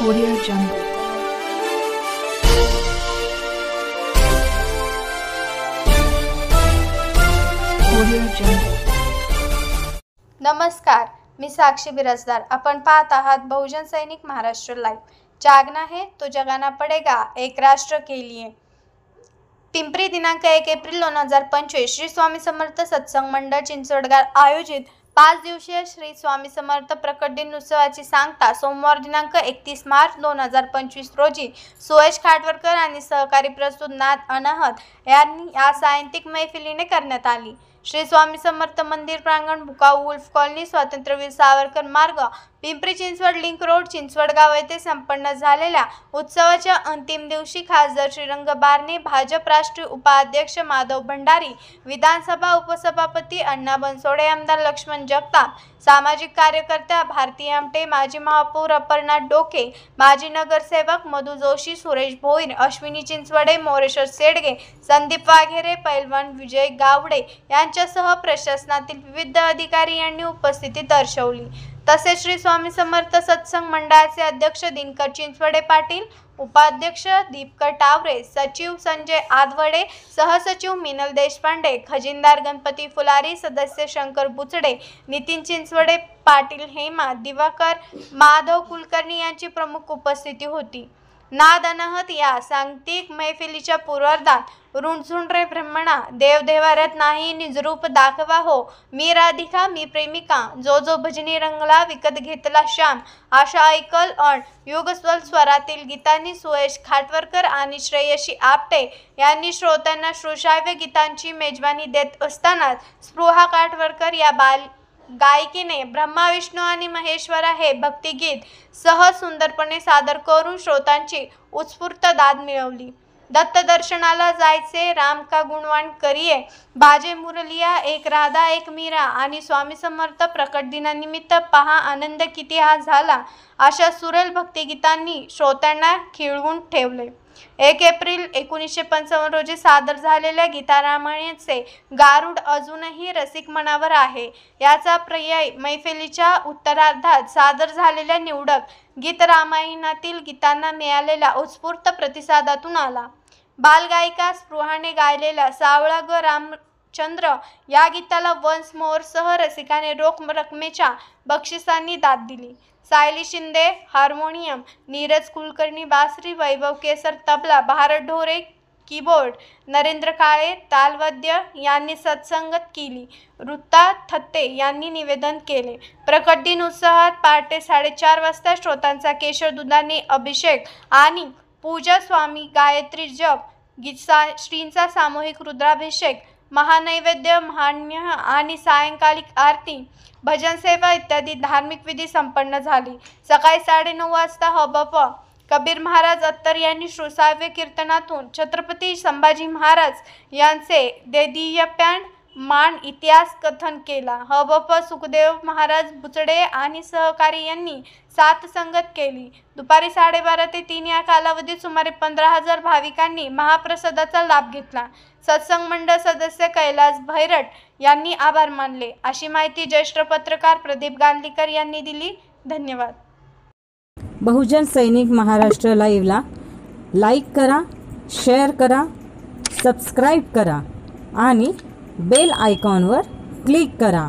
Audio Jungle. Audio Jungle. नमस्कार, मी साक्षी बिराजदार. आपण पाहत आहात बहुजन सैनिक महाराष्ट्र लाइव. जागना है तो जगाना पडेगा, एक राष्ट्र के लिए. पिंपरी दिनांक 1 एप्रिल 2025 श्री स्वामी समर्थ सत्संग मंडळ चिंचवडगाव आयोजित 5 दिवसीय श्री स्वामी समर्थ प्रकट दिन उत्सवाची सांगता सोमवार दिनांक 31 मार्च 2025 रोजी सुयश खाटवरकर आणि सहकारी प्रस्तुत नाथ अनाहत यांनी या सायंतिक मैफिलीने करण्यात आली. श्री स्वामी समर्थ मंदिर प्रांगण, भुकाऊ वुल्फ कॉलनी, स्वातंत्र्यवीर सावरकर मार्ग, पिंपरी चिंचवड लिंक रोड, चिंचवडगाव येथे संपन्न झालेल्या उत्सवाच्या अंतिम दिवशी खासदार श्रीरंग बारणे, भाजप राष्ट्रीय उपाध्यक्ष माधव भंडारी, विधानसभा उपसभापती अण्णा बनसोडे, आमदार लक्ष्मण जगताप, सामाजिक कार्यकर्त्या भारती आमटे, माजी महापौर अपर्णा डोके, माजी नगरसेवक मधु जोशी, सुरेश भोईर, अश्विनी चिंचवडे, मोरेश्वर सेडगे, संदीप वाघेरे, पैलवान विजय गावडे यांच्यासह प्रशासनातील विविध अधिकारी यांनी उपस्थिती दर्शवली. तसेच श्री स्वामी समर्थ सत्संग मंडळाचे अध्यक्ष दिनकर चिंचवडे पाटील, उपाध्यक्ष दीपकर टावरे, सचिव संजय आदवडे, सहसचिव मिनल देशपांडे, खजिनदार गणपती फुलारी, सदस्य शंकर बुचडे, नितीन चिंचवडे पाटील, हेमा दिवाकर, माधव कुलकर्णी यांची प्रमुख उपस्थिती होती. नाद अनाहत या सांगतिक मैफिलीच्या पूर्वार्धात रुणझुण रे ब्रह्मणा, देव देवाऱ्यात नाही निजरूप दाखवा हो, मी राधिका मी प्रेमिका, जो जो भजनी रंगला विकत घेतला श्याम, आशा ऐकल अण युगस्वल स्वरातील गीतांनी सुयश खाटवरकर आणि श्रेयशी आपटे यांनी श्रोत्यांना श्रोशाव्य गीतांची मेजवानी देत असतानाच स्पृहा खाटवरकर या गायकीने ब्रह्मा विष्णू आणि महेश्वरा हे भक्तिगीत सहज सुंदरपणे सादर करून श्रोतांची उत्स्फूर्त दाद मिळवली. दत्त दर्शनाला जायचे, राम का गुणवान करिये, बाजे मुरलिया, एक राधा एक मीरा आणि स्वामी समर्थ प्रकट दिनानिमित्त पहा आनंद किती हा झाला, अशा सुरेल भक्तिगीतांनी श्रोत्यांना खिळवून ठेवले. 1 एप्रिल 1955 रोजी सादर झालेल्या गीतारामायणाचे गारुड अजूनही रसिक मनावर आहे. याचा पर्याय मैफिलीच्या उत्तरार्धात सादर झालेल्या निवडक गीत रामायणातील गीतांना मिळालेल्या उत्स्फूर्त प्रतिसादातून आला. बालगायिका स्पृहाने गायलेल्या सावळा ग रामचंद्र या गीताला वन्स मोर सह रसिकाने रोख रकमेच्या बक्षिसांनी दाद दिली. सायली शिंदे हार्मोनियम, नीरज कुलकर्णी बासरी, वैभव केसर तबला, भारत ढोरे कीबोर्ड, नरेंद्र काळे तालवाद्य यांनी सत्संगत केली. ऋता थत्ते यांनी निवेदन केले. प्रकट दिन उत्सवात पहाटे 4:30 वाजता श्रोतांचा केशर दुधाने अभिषेक आणि पूजा, स्वामी गायत्री जप, श्रींचा सामूहिक रुद्राभिषेक, महानैवेद्य, महान्य आणि सायंकालिक आरती, भजन सेवा इत्यादी धार्मिक विधी संपन्न झाली. सकाळी 9:30 वाजता हबप कबीर महाराज अत्तर यांनी श्रोसाव्य कीर्तनातून छत्रपती संभाजी महाराज यांचे देदीप्यमान मान इतिहास कथन केला. हबप सुखदेव महाराज बुचडे आणि सहकारी यांनी साथ संगत केली. दुपारी 12:30 ते 3 या कालावधीत सुमारे 15,000 भाविकांनी महाप्रसादाचा लाभ घेतला. सत्संग मंडळ सदस्य कैलास भैरट यांनी आभार मानले, अशी माहिती ज्येष्ठ पत्रकार प्रदीप गांधीकर यांनी दिली. धन्यवाद. बहुजन सैनिक महाराष्ट्र लाईव्हला लाईक करा, शेअर करा, सबस्क्राईब करा आणि बेल आयकॉनवर क्लिक करा.